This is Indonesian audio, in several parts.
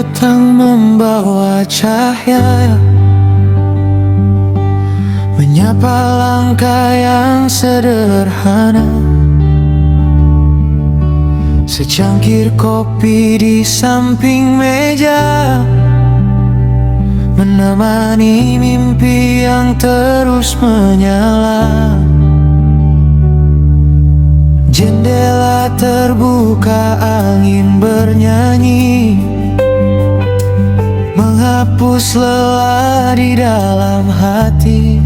datang membawa cahaya, menyapa langkah yang sederhana. Secangkir kopi di samping meja, menemani mimpi yang terus menyala. Jendela terbuka, angin bernyanyi, menghapus lelah di dalam hati.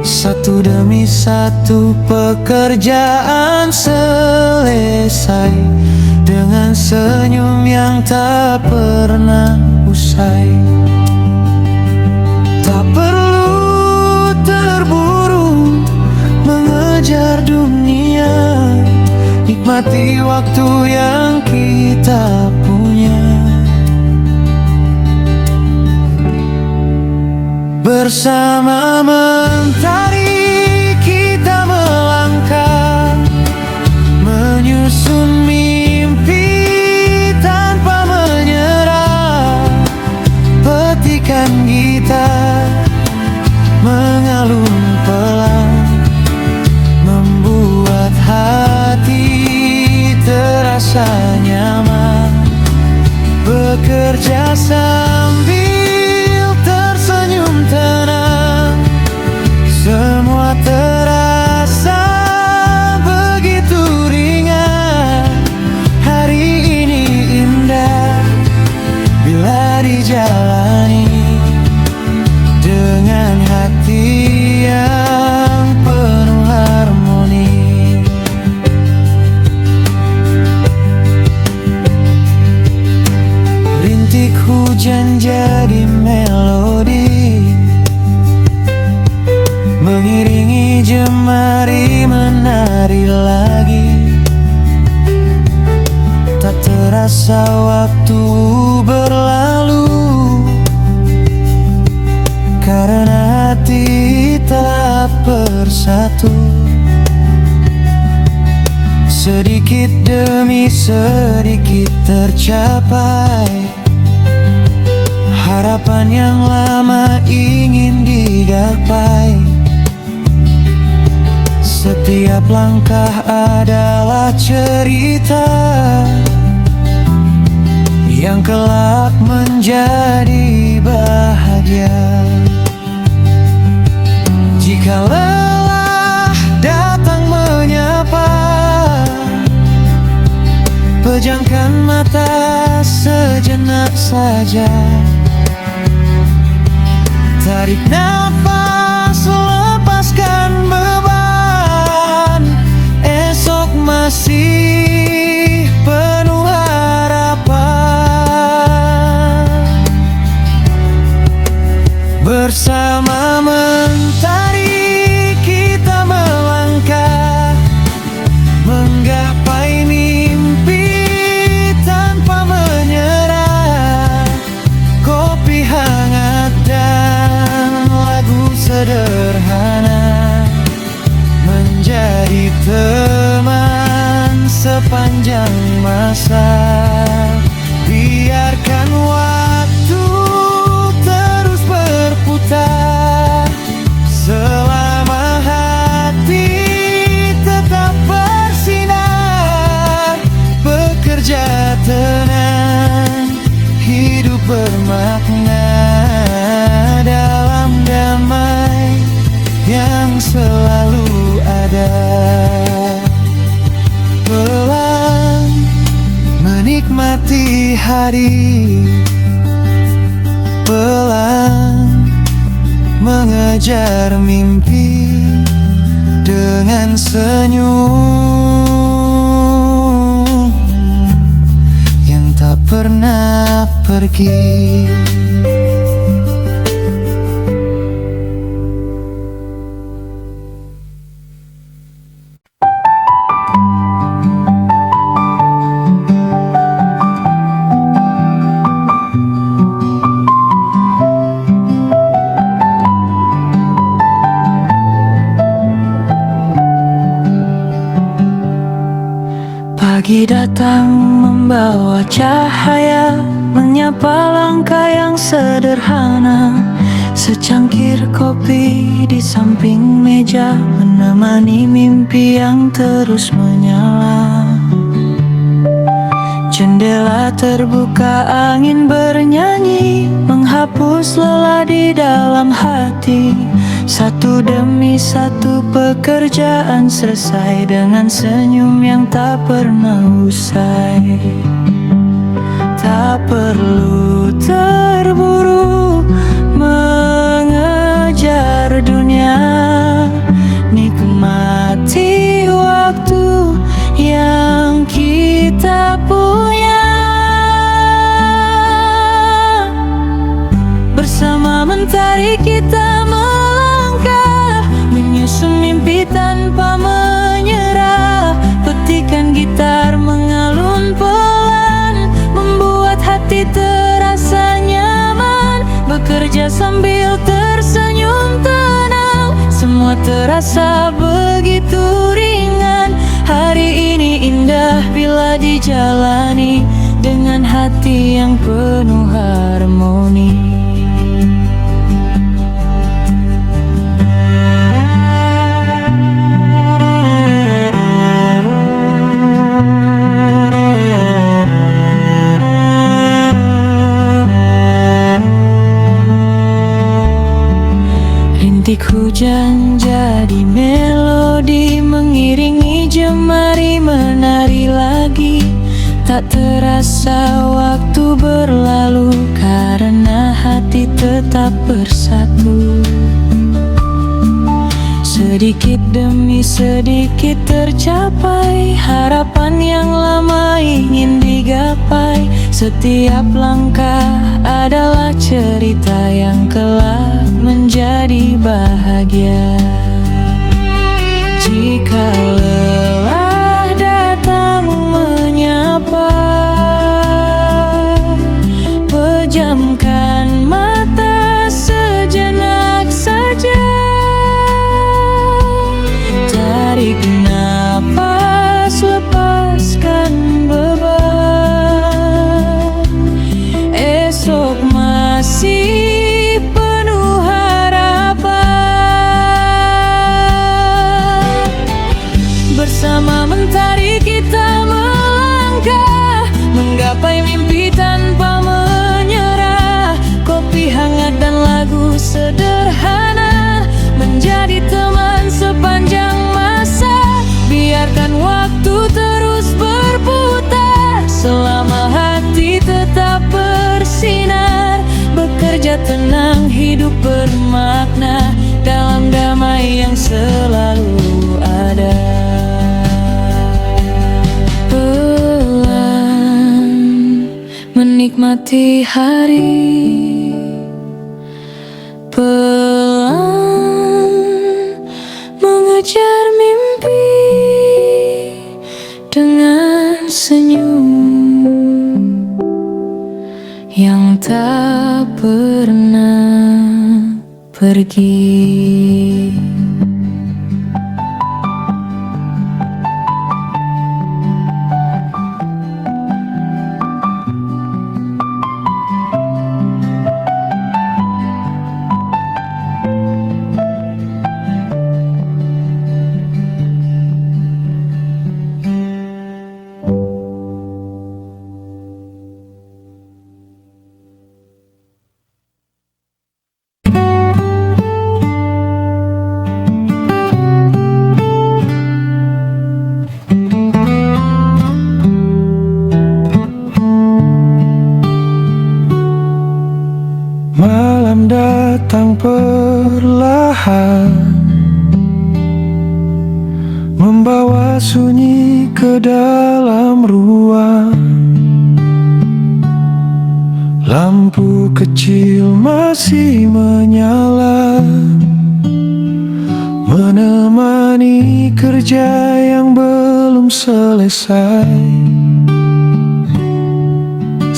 Satu demi satu pekerjaan selesai, dengan senyum yang tak pernah usai. Tak perlu terburu mengejar dunia, nikmati waktu yang kita punya. Bersama mentari kita melangkah, menyusun mimpi tanpa menyerah. Petikan gitar mengalun pelan, membuat hati terasa nyaman. Bekerja sambil tersenyum tenang, semua terasa begitu ringan. Hari ini indah bila dijalani dengan hati yang penuh harmoni. Rintik hujan jadi melodi, mengiringi jemari menari lagi. Tak terasa waktu berlalu, karena hati tak bersatu. Sedikit demi sedikit tercapai harapan yang lama ingin digapai. Setiap langkah adalah cerita yang kelak menjadi bahagia. Jika lelah datang menyapa, pejamkan mata sejenak saja. Tarik nafas, lepaskan beban. Esok masih penuh harapan. Bersama mentari kita melangkah, menggapai mimpi tanpa menyerah. Kopi hangat dan lagu sederhana menjadi teman sepanjang masa. Biarkan waktu terus berputar, selama hati tetap bersinar. Bekerja tenang, hidup bermakna, dalam damai yang selalu ada. Pelan menikmati hari, pelan mengejar mimpi, dengan senyum yang tak pernah pergi. Pagi datang membawa cahaya, menyapa langkah yang sederhana. Secangkir kopi di samping meja, menemani mimpi yang terus menyala. Jendela terbuka, angin bernyanyi, menghapus lelah di dalam hati. Satu demi satu pekerjaan selesai, dengan senyum yang tak pernah usai. Tak perlu terburu mengejar dunia, nikmati waktu yang kita punya. Bersama mentari kita melangkah, menyusun mimpi tanpa menyerah. Petikan gitar mengalun pelan, membuat hati terasa nyaman. Bekerja sambil tersenyum tenang, semua terasa begitu ringan. Hari ini indah bila dijalani dengan hati yang penuh harmoni. Rintik hujan jadi melodi, mengiringi jemari menari lagi. Tak terasa waktu berlalu, karena hati tetap bersatu. Sedikit demi sedikit tercapai, harapan yang lama ingin digapai. Setiap langkah adalah cerita yang kelak menjadi bahagia. Jika lelah datang menyapa, pejamkan mata sejenak saja. Tarik nafas, lepaskan beban. Esok masih penuh harapan. Bersama mentari kita melangkah, menggapai mimpi tanpa menyerah. Kopi hangat dan lagu sederhana menjadi teman sepanjang masa. Biarkan waktu terus berputar, selama hati tetap bersinar. Bekerja tenang, hidup bermakna, dalam damai yang selalu ada. Pelan menikmati hari, pelan mengejar mimpi, dengan senyum yang tak pernah pergi. Malam datang perlahan, membawa sunyi ke dalam ruang. Lampu kecil masih menyala, menemani kerja yang belum selesai.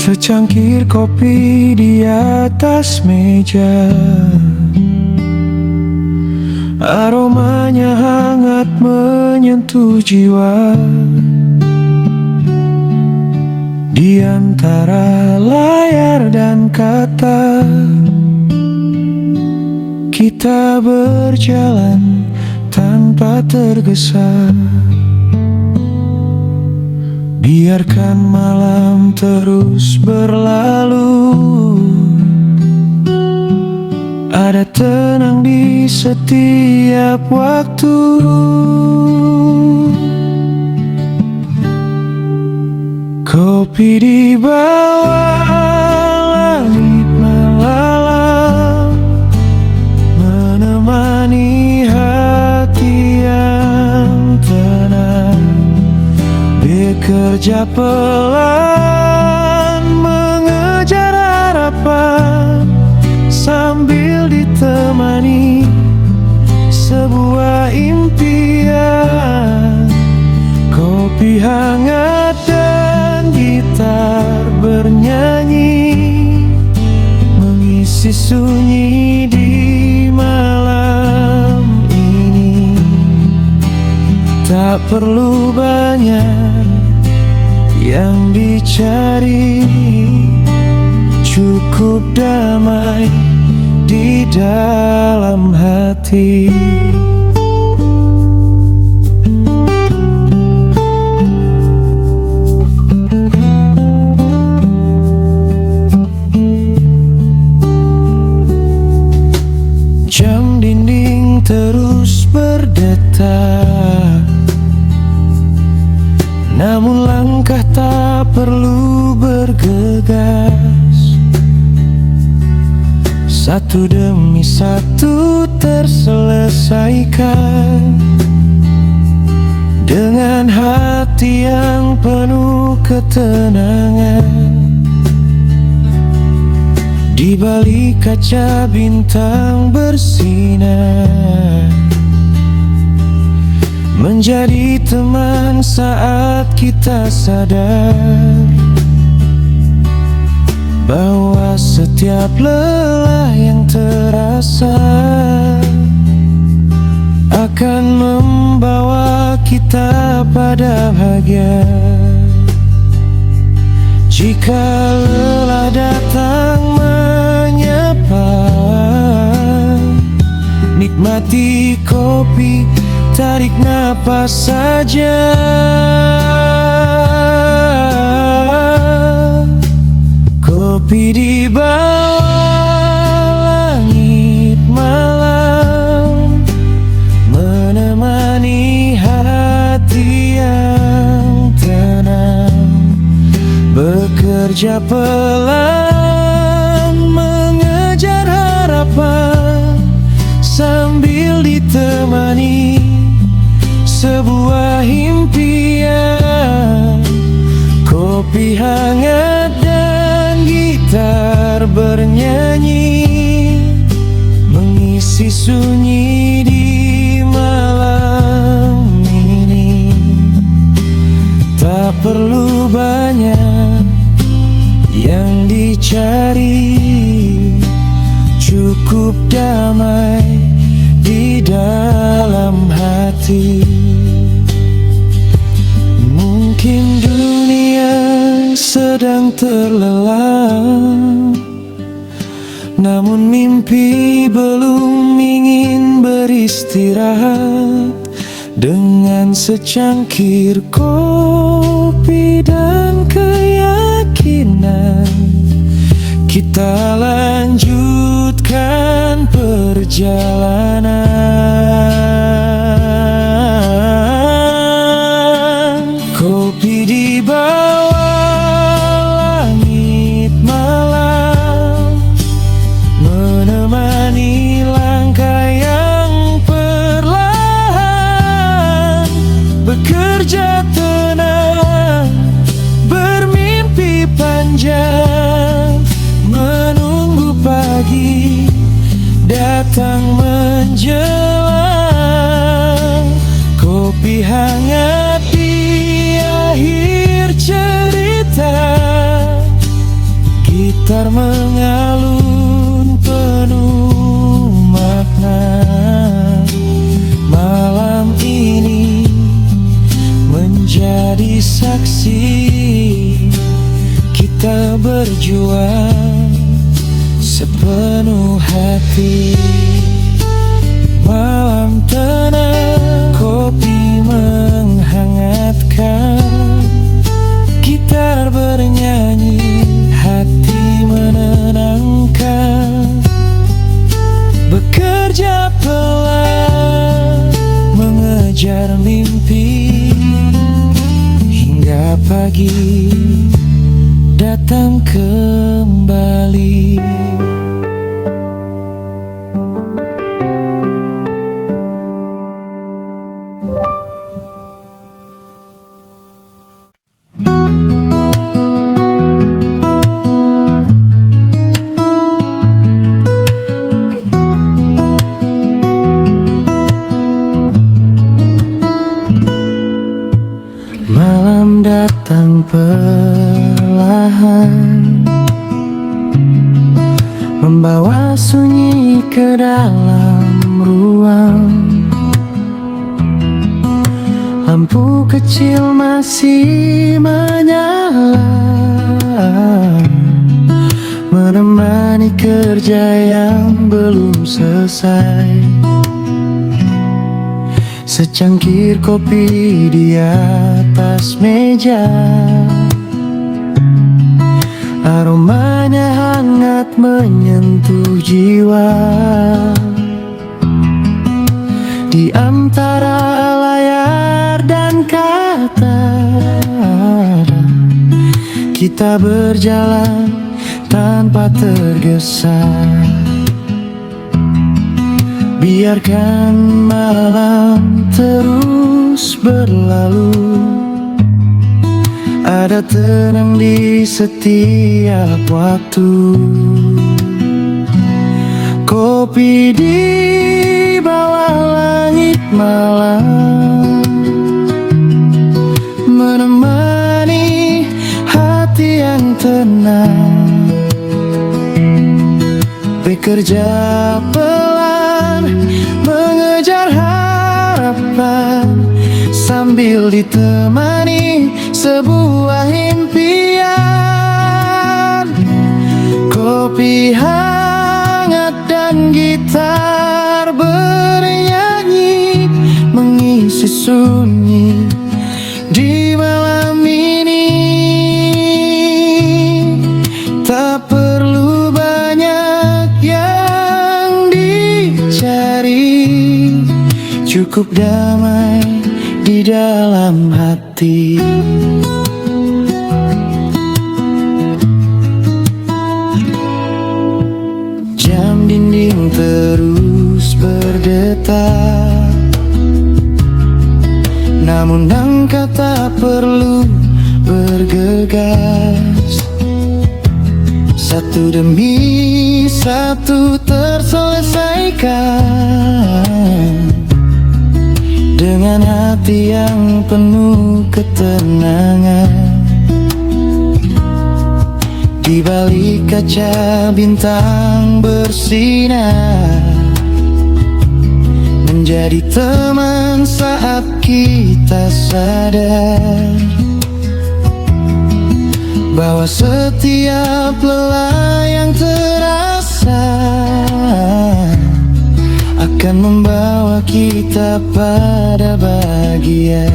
Secangkir kopi di atas meja, aromanya hangat menyentuh jiwa. di antara layar dan kata. Kita berjalan tanpa tergesa, biarkan malam terus berlalu. Ada tenang di setiap waktu. Kopi di bawah langit malam, menemani hati yang tenang. Bekerja pelan, mengejar harapan, sambil ditemani sebuah impian. Kopi hangat dan gitar bernyanyi, mengisi sunyi di malam ini. Tak perlu banyak yang dicari, cukup damai di dalam hati. Jam dinding terus berdetak, namun langkah tak perlu bergegas. Satu demi satu terselesaikan, dengan hati yang penuh ketenangan. Di balik kaca bintang bersinar, menjadi teman saat kita sadar bahwa setiap lelah yang terasa akan membawa kita pada bahagia. Jika lelah datang menyapa, nikmati kopi, tarik napas saja. Kopi di bawah langit malam, menemani hati yang tenang. Bekerja pelan, mengejar harapan, sambil ditemani sebuah impian. Kopi hangat dan gitar bernyanyi, mengisi sunyi di malam ini. Tak perlu banyak yang dicari, cukup damai di dalam hati. Mungkin dunia sedang terlelap, namun mimpi belum ingin beristirahat. Dengan secangkir kopi dan keyakinan, kita lanjutkan perjalanan. Kopi di bawah langit malam, menemani langkah yang perlahan. Bekerja tenang, bermimpi panjang, menunggu pagi datang menjelang. Kopi hangat di akhir cerita, gitar mengalun penuh makna. Malam ini menjadi saksi berjuang sepenuh hati. Malam tenang, kopi menghangatkan, gitar bernyanyi, hati menenangkan. Bekerja pelan, mengejar mimpi, hingga pagi datang kembali. Malam datang perlahan, membawa sunyi ke dalam ruang. Lampu kecil masih menyala, menemani kerja yang belum selesai. Secangkir kopi di atas meja, aromanya hangat menyentuh jiwa. Di antara layar dan kata, kita berjalan tanpa tergesa. Biarkan malam terus berlalu, ada tenang di setiap waktu. Kopi di bawah langit malam, menemani hati yang tenang. Bekerja pelan, mengejar harapan, sambil ditemani sebuah impian. Kopi hangat dan gitar bernyanyi, mengisi sunyi di malam ini. Tak perlu banyak yang dicari, cukup damai di dalam hati. Jam dinding terus berdetak, namun langkah tak perlu bergegas. Satu demi satu terselesaikan, dengan hati yang penuh ketenangan. Di balik kaca bintang bersinar, menjadi teman saat kita sadar bahwa setiap lelah yang terasa akan membawa kita pada bahagia.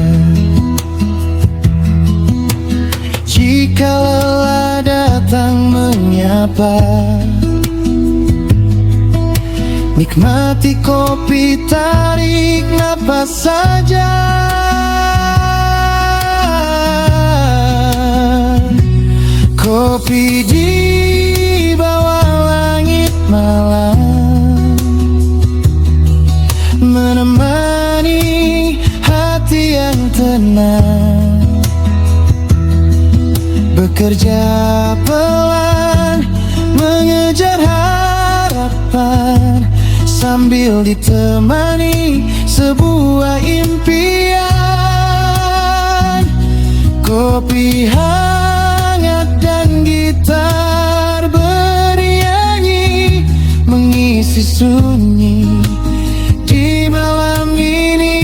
Jika lelah datang menyapa, nikmati kopi, tarik napas saja. Kopi di bawah langit malam, menemani hati yang tenang. Bekerja pelan, mengejar harapan, sambil ditemani sebuah impian. Kopi hangat dan gitar bernyanyi, mengisi sunyi di malam ini.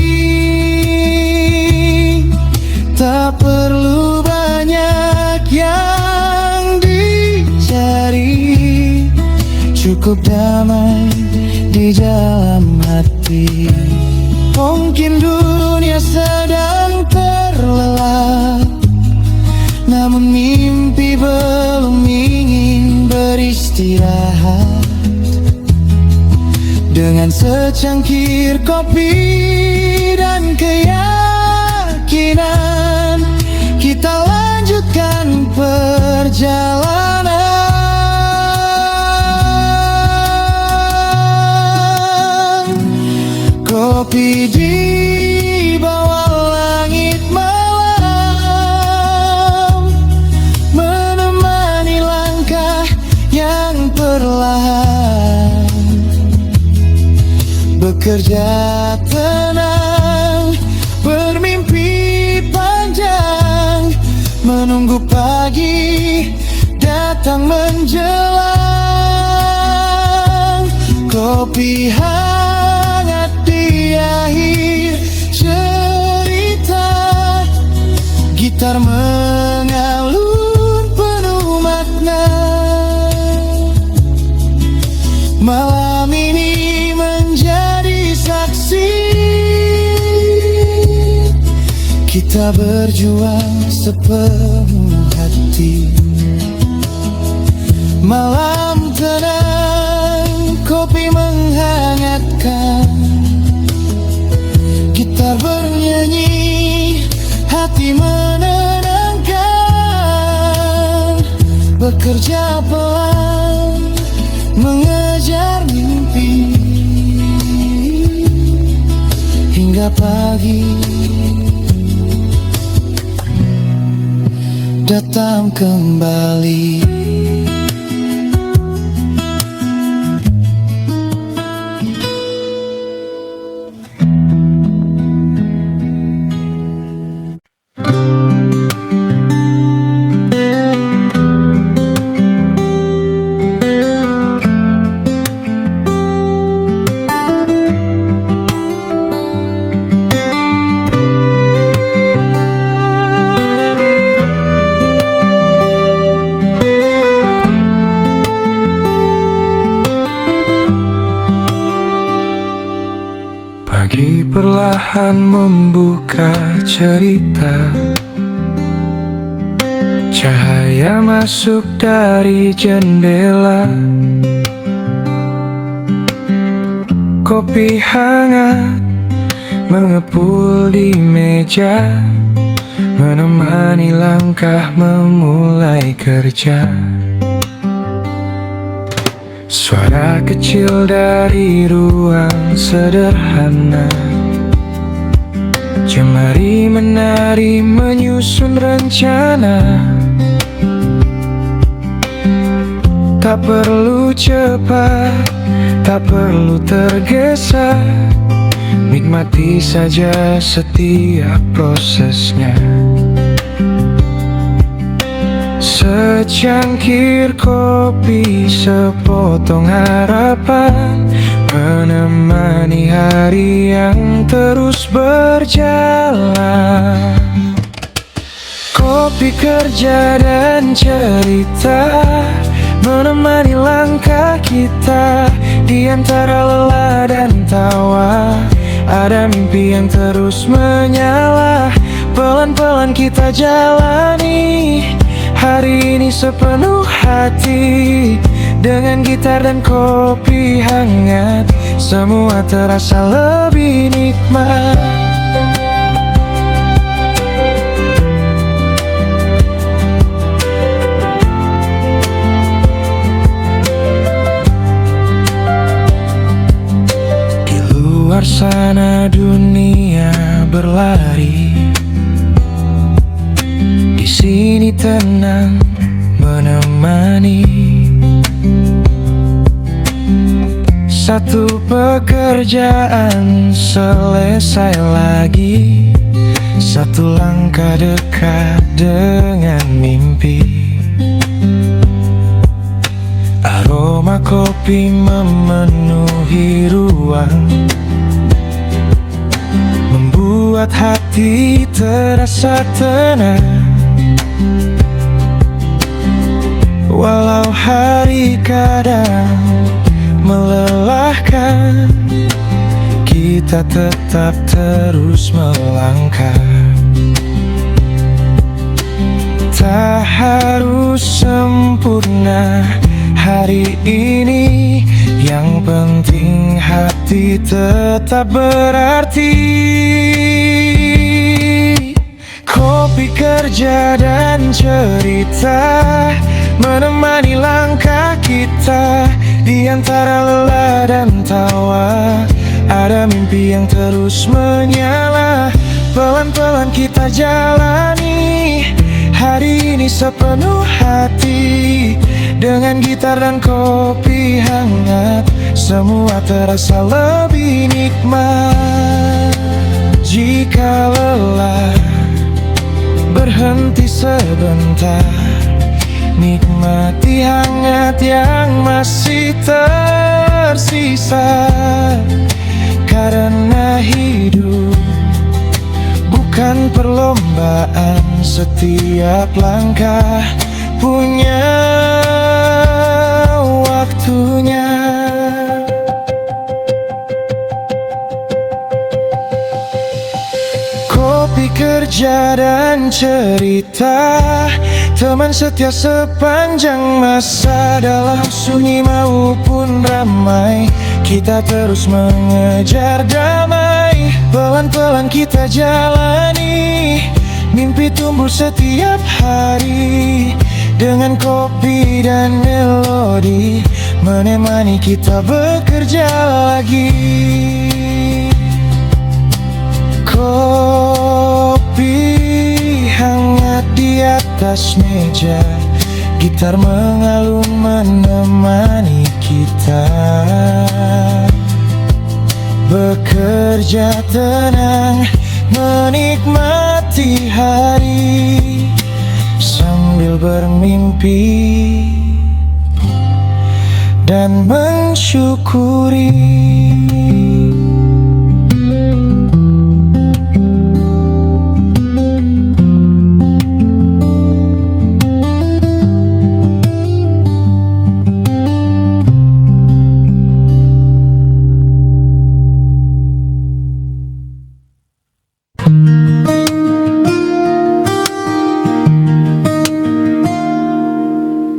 Tak perlu banyak yang di cukup damai di dalam hati. Mungkin dunia sedang terlelap, namun mimpi belum ingin beristirahat. Dengan secangkir kopi dan keyakinan, kita lanjutkan perjalanan. Kopi di bawah langit malam, menemani langkah yang perlahan. Bekerja tenang, bermimpi panjang, menunggu pagi datang menjelang. Kopi hangat di akhir cerita, gitar mengalun penuh makna. Malam ini menjadi saksi, kita berjuang sepenuh hati. Malam tenang, kopi menghangatkan, gitar bernyanyi, hati menenangkan. Bekerja pelan, mengejar mimpi, hingga pagi datang kembali. Pagi perlahan membuka cerita, cahaya masuk dari jendela. Kopi hangat mengepul di meja, menemani langkah memulai kerja. Suara kecil dari ruang sederhana, jemari menari menyusun rencana. Tak perlu cepat, tak perlu tergesa, nikmati saja setiap prosesnya. Secangkir kopi, sepotong harapan, menemani hari yang terus berjalan. Kopi kerja dan cerita, menemani langkah kita. Di antara lelah dan tawa, ada mimpi yang terus menyala. Pelan-pelan kita jalani hari ini sepenuh hati. Dengan gitar dan kopi hangat, semua terasa lebih nikmat. Di luar sana dunia berlari, di sini tenang menemani. Satu pekerjaan selesai lagi, satu langkah dekat dengan mimpi. Aroma kopi memenuhi ruang, membuat hati terasa tenang. Walau hari kadang melelahkan, kita tetap terus melangkah. Tak harus sempurna hari ini, yang penting hati tetap berarti. Kopi, kerja, dan cerita menemani langkah kita. Di antara lelah dan tawa, ada mimpi yang terus menyala. Pelan-pelan kita jalani hari ini sepenuh hati. Dengan gitar dan kopi hangat, semua terasa lebih nikmat. Jika lelah, berhenti sebentar, nikmati hangat yang masih tersisa. Karena hidup bukan perlombaan, setiap langkah punya waktunya. Kopi, kerja, dan cerita, teman setia sepanjang masa. Dalam sunyi maupun ramai, kita terus mengejar damai. Pelan-pelan kita jalani, mimpi tumbuh setiap hari. Dengan kopi dan melodi menemani kita bekerja lagi. Kopi hangat di atas meja, gitar mengalun menemani kita. Bekerja tenang, menikmati hari sambil bermimpi dan mensyukuri.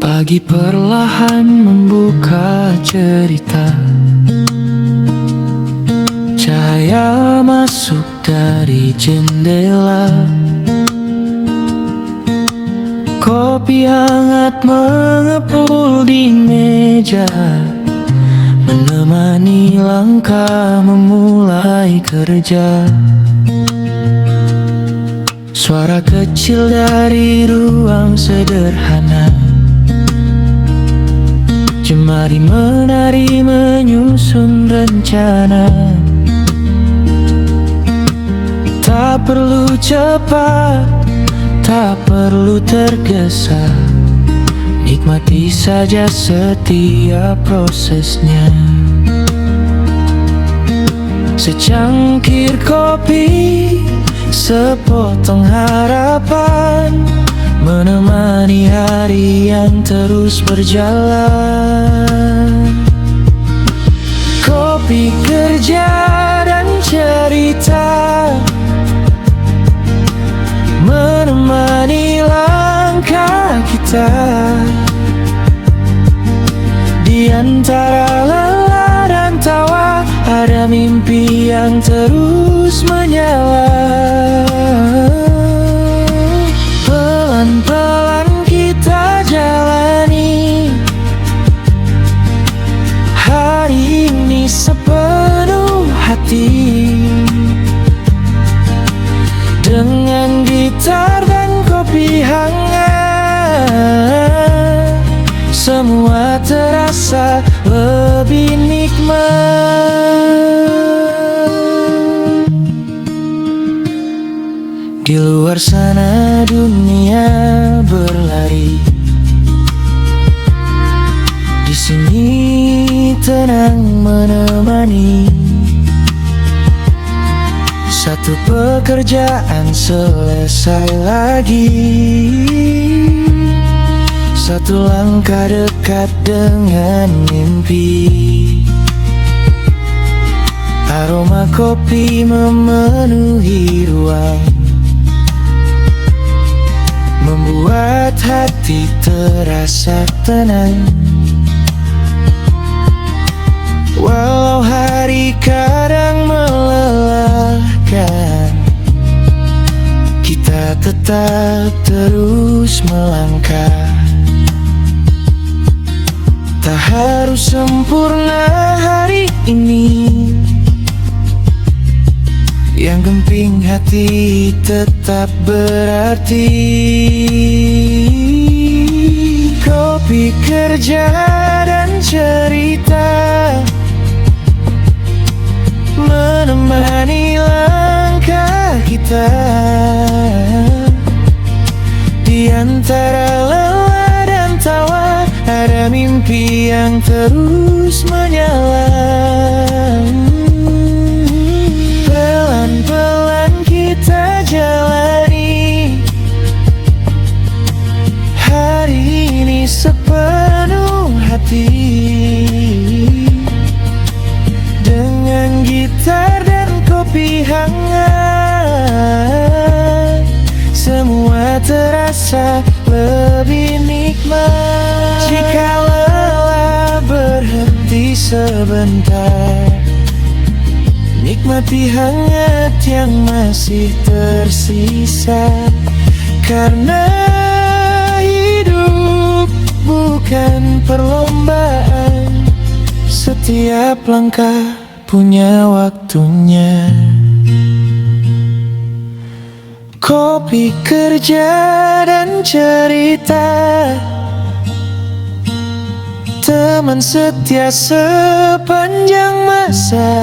Pagi perlahan membuka cerita, cahaya masuk dari jendela. Kopi hangat mengepul di meja, menemani langkah memulai kerja. Suara kecil dari ruang sederhana, jemari menari menyusun rencana. Tak perlu cepat, tak perlu tergesa, nikmati saja setiap prosesnya. Secangkir kopi, sepotong harapan, menemani hari yang terus berjalan. Kopi, kerja, dan cerita menemani langkah kita. Di antara lelah dan tawa, ada mimpi yang terus menyala. Pelan-pelan kita jalani hari ini sepenuh hati. Dengan gitar dan kopi hangat, semua terasa lebih nikmat. Di luar sana dunia berlari, di sini tenang menemani. Satu pekerjaan selesai lagi, satu langkah dekat dengan mimpi. Aroma kopi memenuhi ruang, membuat hati terasa tenang. Walau hari kadang melelahkan, kita tetap terus melangkah. Tak harus sempurna hari ini, yang penting hati tetap berarti. Kopi, kerja, dan cerita menemani langkah kita. Di antara lelah dan tawa, ada mimpi yang terus menyala. Pelan-pelan kita jalani hari ini sepenuh hati, dengan gitar dan kopi hangat. Semua terasa lebih nikmat jika lelah berhenti sebentar, nikmati hangat yang masih tersisa. Karena hidup bukan perlombaan, setiap langkah punya waktunya. Kopi, kerja, dan cerita, teman setia sepanjang masa.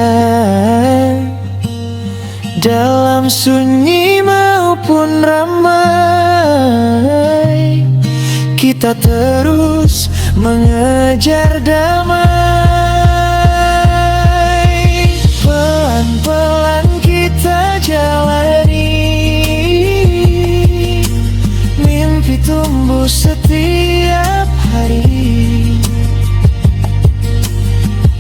Dalam sunyi maupun ramai, kita terus mengejar damai. Pelan-pelan kita jalani, mimpi tumbuh setiap hari.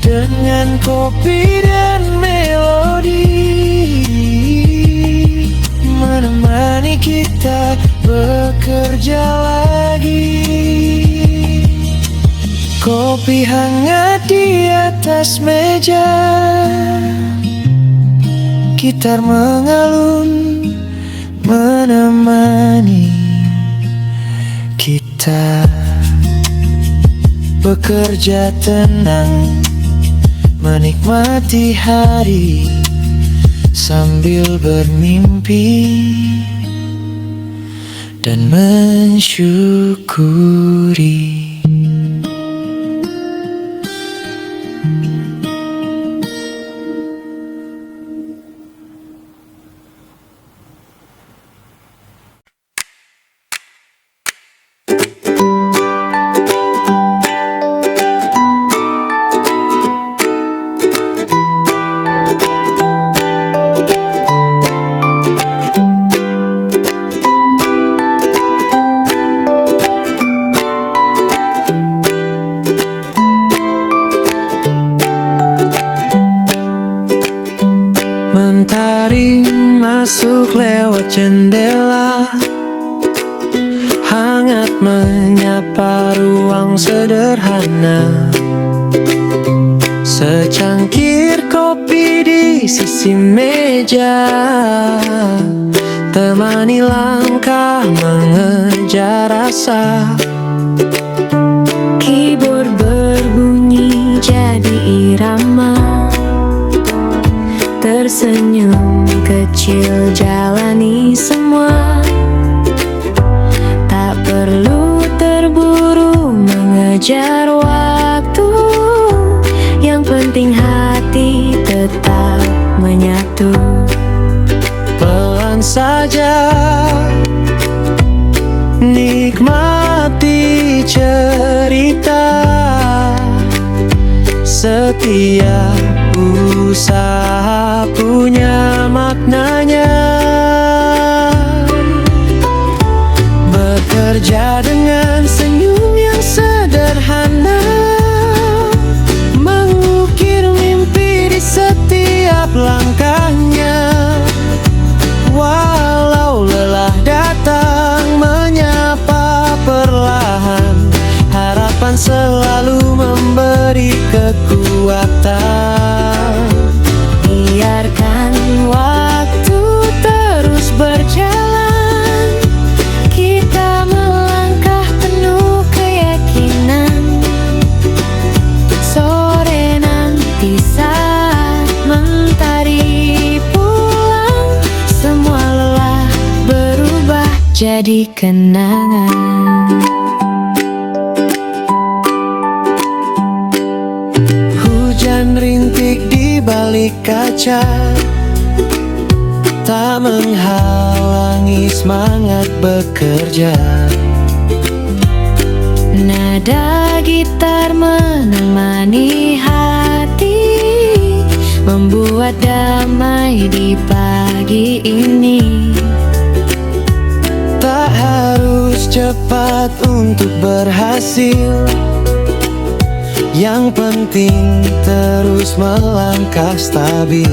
Dengan kopi dan melodi menemani kita bekerja lagi. Kopi hangat di atas meja, gitar mengalun menemani kita. Bekerja tenang, menikmati hari sambil bermimpi dan mensyukuri. Mentari masuk lewat jendela, hangat menyapa ruang sederhana. Secangkir kopi di sisi meja, temani langkah mengejar rasa. Keyboard berbunyi jadi irama, tersenyum kecil jalani semua. Tak perlu terburu mengejar waktu, yang penting hati tetap menyatu. Pelan saja nikmati cerita, setiap usaha punya maknanya. Bekerja dengan senyum yang sederhana, mengukir mimpi di setiap menjadi kenangan. Hujan rintik di balik kaca tak menghalangi semangat bekerja. Nada gitar menemani hati, membuat damai di pagi ini. Tak harus cepat untuk berhasil, yang penting terus melangkah stabil.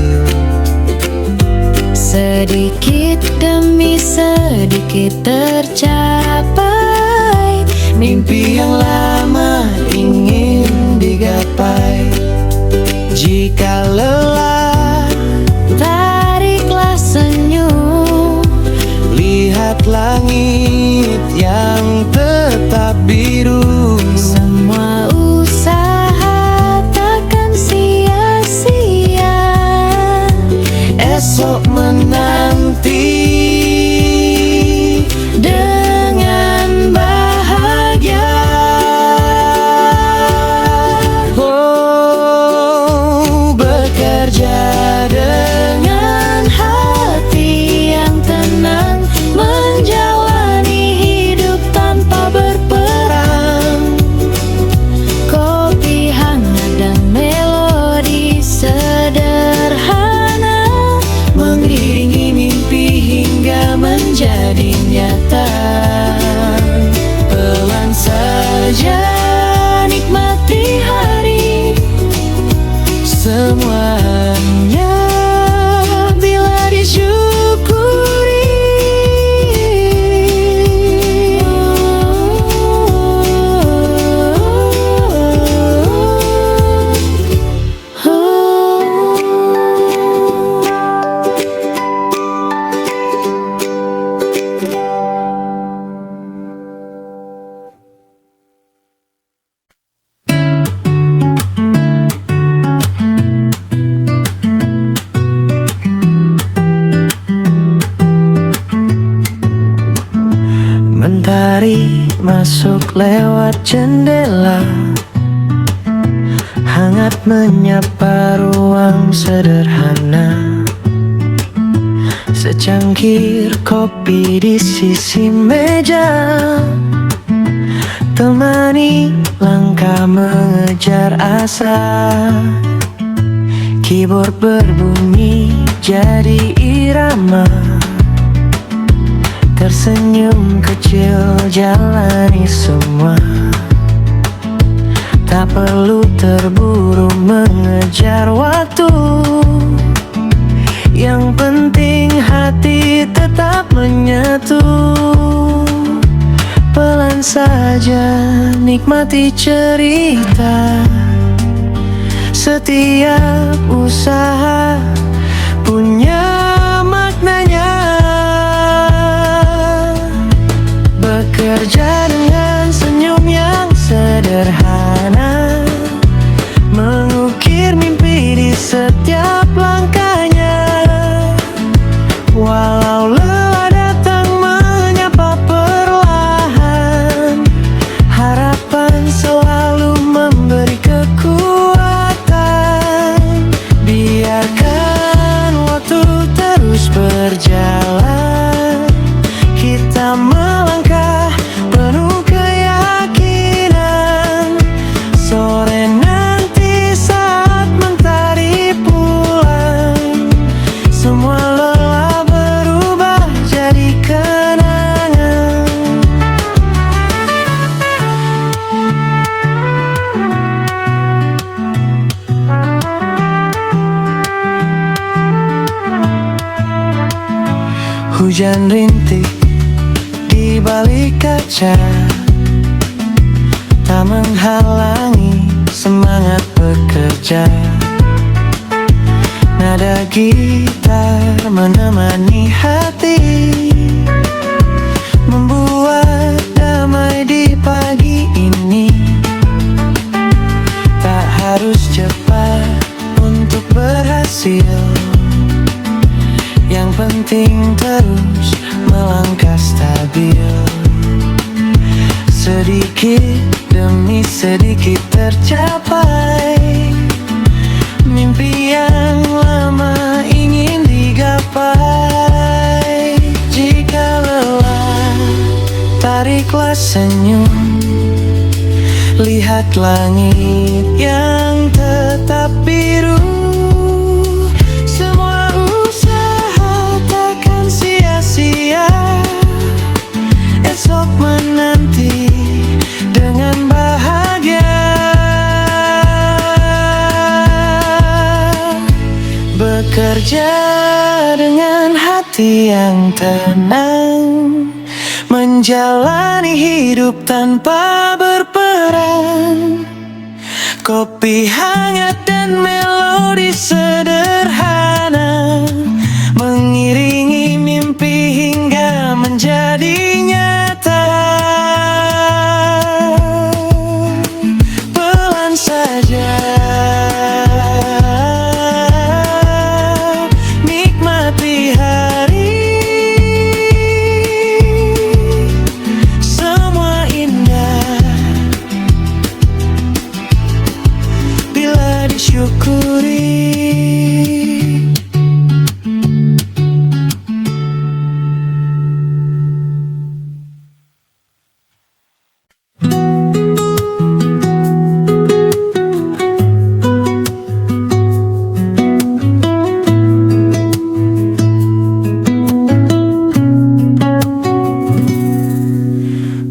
Sedikit demi sedikit tercapai Mimpi yang lama ingin digapai. Jika lelah, tariklah senyum, lihat langit yang tetap biru. semua usaha takkan sia-sia. Esok menanti dengan bahagia. Oh, bekerja dengan hati yang tenang, menjalani hidup tanpa berperang. Kopi hangat dan melodi sederhana, mengiringi mimpi hingga menjadi nyata. Pelan saja nikmati hari, semuanya bila disyukuri. Mentari masuk lewat jendela, hangat menyapa ruang sederhana. Secangkir kopi di sisi meja, temani langkah mengejar asa. Keyboard berbunyi jadi irama, tersenyum kecil jalani semua. Tak perlu terburu mengejar waktu, yang penting hati tetap menyatu. Pelan saja nikmati cerita, setiap usaha punya maknanya. Bekerja dengan senyum yang sederhana, mengukir mimpi di setiap langkahnya. Walau lelah datang menyapa perlahan, harapan selalu memberi kekuatan. Biarkan waktu terus berjalan, kita melangkah penuh keyakinan. Sore nanti saat mentari pulang, semua lelah berubah jadi kenangan. Hujan rintik di balik kaca, tak menghalangi semangat bekerja. Nada gitar menemani hati, membuat damai di pagi ini. Tak harus cepat untuk berhasil, yang penting terus melangkah stabil. Sedikit demi sedikit tercapai mimpi yang lama ingin digapai. Jika lelah, tariklah senyum. Lihat langit yang tetap biru. Semua usaha takkan sia-sia. Esok menanti dengan bahagia. Bekerja dengan hati yang tenang, menjalani hidup tanpa berperang. Kopi hangat dan melodi sederhana mengiringi mimpi hingga menjadi nyata. Pelan saja nikmati hari. Semua indah bila disyukuri.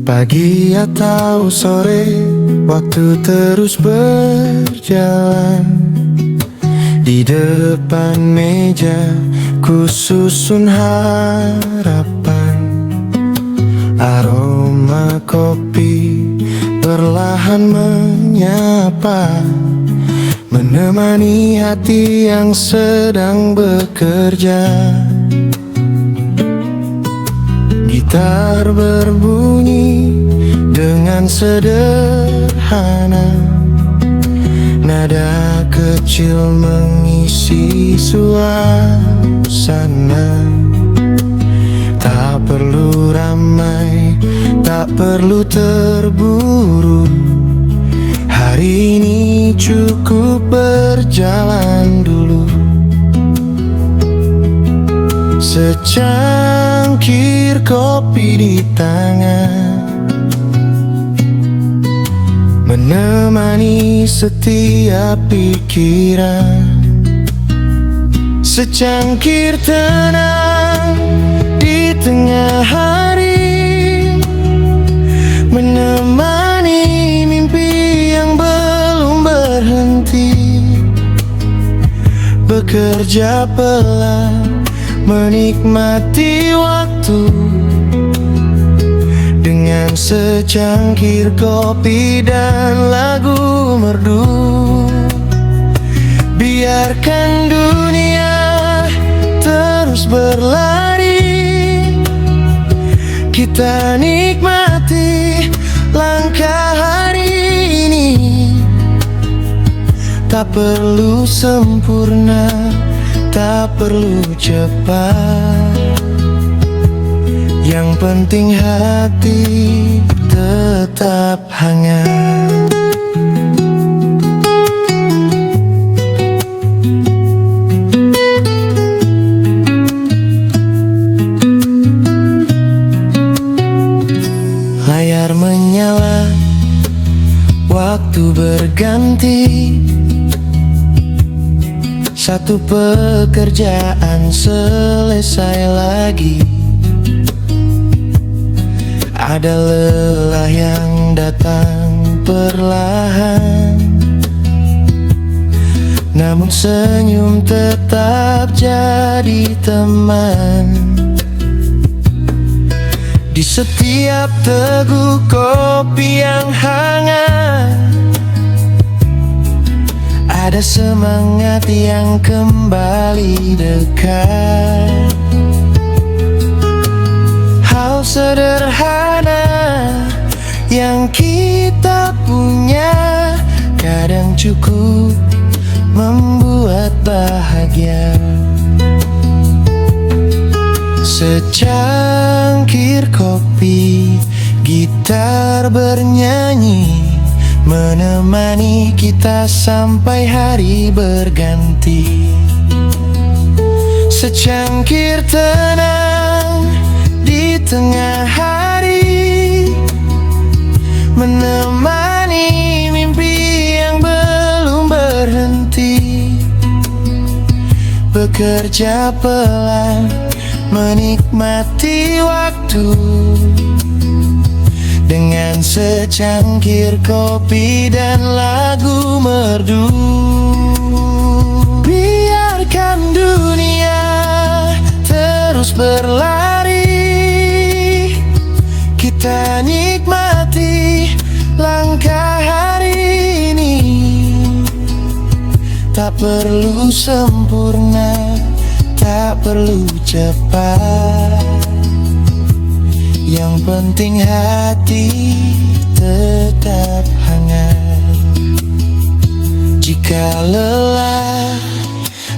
Pagi atau sore, waktu terus berjalan. Di depan meja ku susun harapan. Aroma kopi perlahan menyapa, menemani hati yang sedang bekerja. Gitar berbunyi dengan sederhana, nada kecil mengisi suasana. Tak perlu ramai, tak perlu terburu. Hari ini cukup berjalan dulu. Secangkir kopi di tangan, menemani setiap pikiran. Secangkir tenang di tengah hari, menemani mimpi yang belum berhenti. Bekerja pelan, menikmati waktu dengan secangkir kopi dan lagu merdu. Biarkan dunia terus berlari, kita nikmati langkah hari ini. Tak perlu sempurna, tak perlu cepat. Yang penting hati tetap hangat. Layar menyala, waktu berganti. Satu pekerjaan selesai lagi. Ada lelah yang datang perlahan, namun senyum tetap jadi teman. Di setiap teguk kopi yang hangat, ada semangat yang kembali dekat. Hal sederhana yang kita punya kadang cukup membuat bahagia. Secangkir kopi, gitar bernyanyi, menemani kita sampai hari berganti. Secangkir tenang di tengah hari, menemani mimpi yang belum berhenti. Bekerja pelan, menikmati waktu, dengan secangkir kopi dan lagu merdu. Biarkan dunia terus berlari, kita nikmati langkah hari ini. Tak perlu sempurna, tak perlu cepat, yang penting hati tetap hangat. Jika lelah,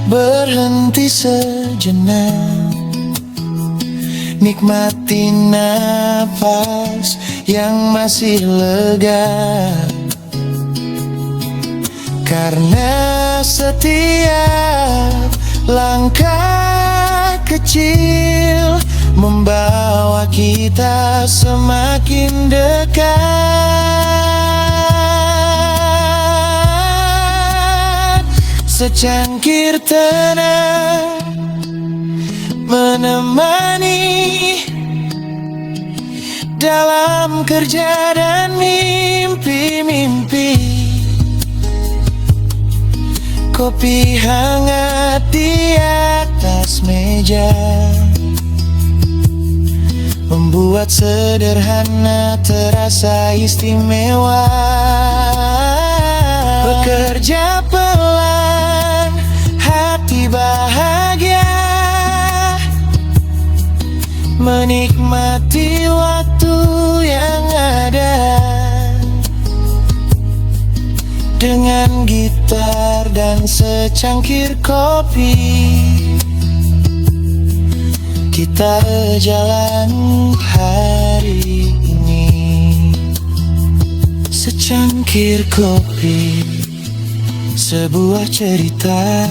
berhenti sejenak, nikmati nafas yang masih lega. Karena setiap langkah kecil membawa kita semakin dekat. Secangkir tenang menemani dalam kerja dan mimpi-mimpi. Kopi hangat di atas meja membuat sederhana terasa istimewa. Bekerja pelan, hati bahagia, menikmati waktu yang ada. Dengan gitar dan secangkir kopi, kita jalan hari ini. Secangkir kopi, sebuah cerita,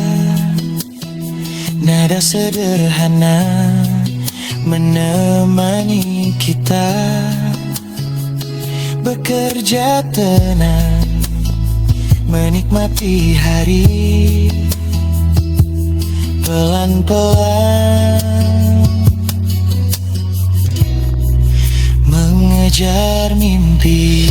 nada sederhana menemani kita. Bekerja tenang, menikmati hari, pelan-pelan mengejar mimpi.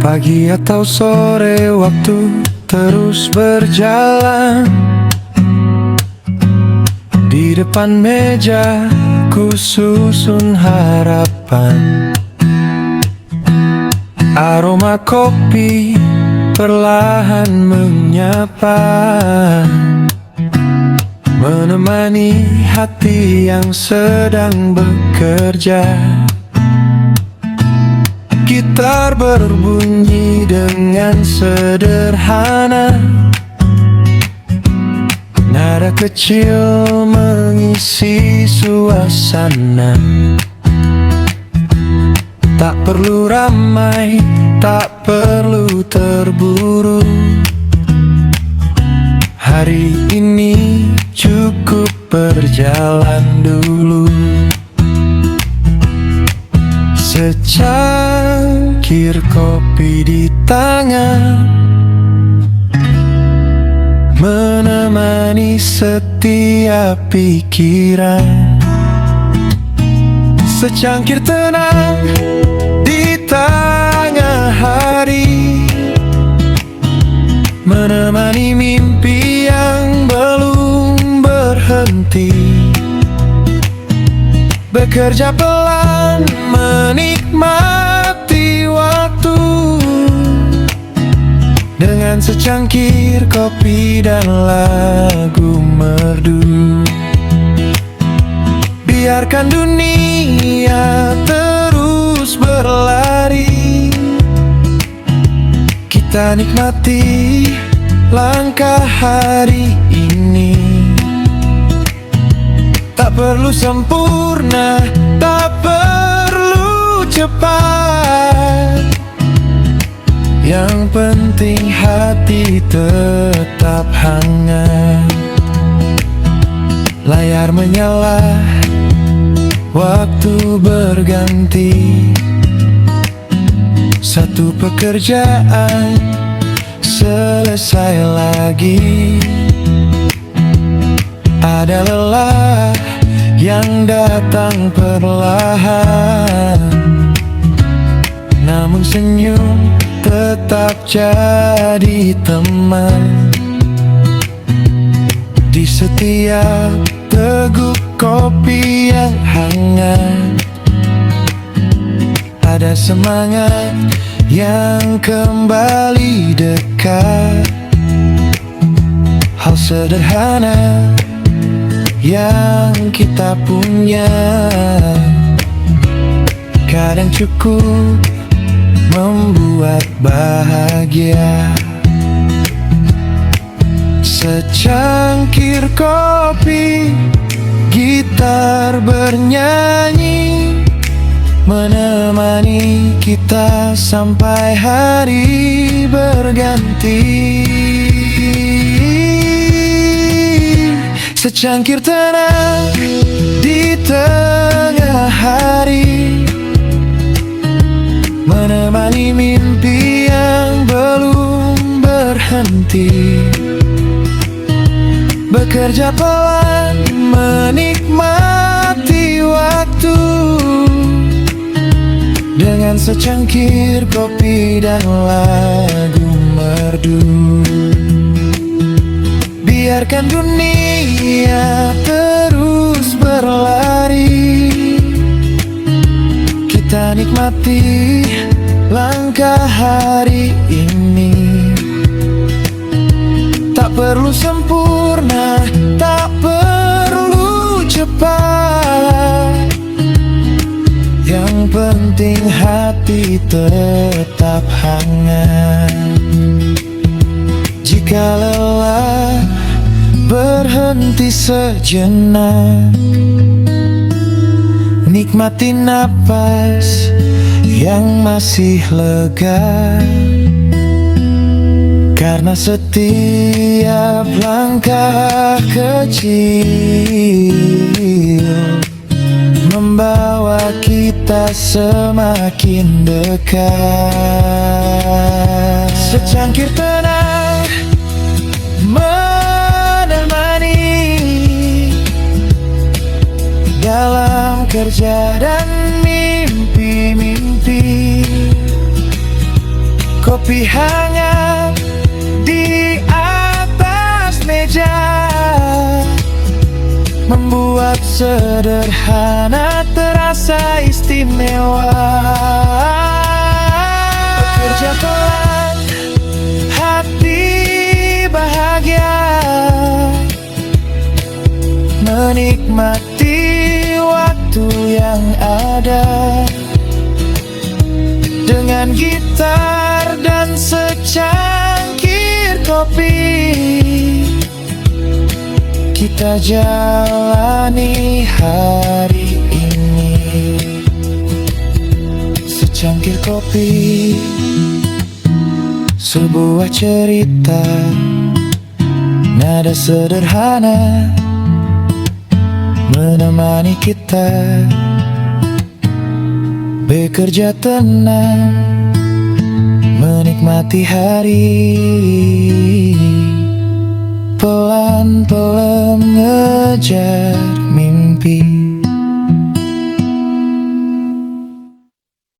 Pagi atau sore waktu terus berjalan, di depan meja ku susun harapan. Aroma kopi perlahan menyapa, menemani hati yang sedang bekerja. Gitar berbunyi dengan sederhana, nada kecil mengisi suasana. Tak perlu ramai, tak perlu terburu. Hari ini cukup berjalan dulu. Secangkir kopi di tangan, menemani setiap pikiran. Secangkir tenang di tengah hari, menemani mimpi yang belum berhenti. bekerja pelan, menikmati waktu dengan secangkir kopi dan lagu merdu. Biarkan dunia terus berlari, kita nikmati langkah hari ini. Tak perlu sempurna, tak perlu cepat, yang penting hati tetap hangat. Layar menyala, waktu berganti, satu pekerjaan selesai lagi. Ada lelah yang datang perlahan, namun senyum tetap jadi teman. Di setiap teguk kopi yang hangat, ada semangat yang kembali dekat. Hal sederhana yang kita punya kadang cukup membuat bahagia. Secangkir kopi, gitar bernyanyi, menemani kita sampai hari berganti. Secangkir tenang di tengah hari, menemani mimpi yang belum berhenti. Bekerja pelan, menikmati waktu dengan secangkir kopi dan lagu merdu. Biarkan dunia terus berlari, kita nikmati langkah hari ini. Tak perlu sempurna, tak perlu cepat, yang penting hati tetap hangat. Jika lelah, berhenti sejenak, nikmati napas yang masih lega. Karena setiap langkah kecil membawa kita semakin dekat. Secangkir tenang menemani dalam kerja dan mimpi-mimpi. Kopi hangat di atas meja membuat sederhana terasa istimewa. Bekerja pelan, hati bahagia, menikmati waktu yang ada dengan gitar dan secangkir kopi. Kita jalani hari ini. Secangkir kopi, sebuah cerita, nada sederhana menemani kita bekerja tenang, menikmati hari, pelan-pelan ngejar mimpi.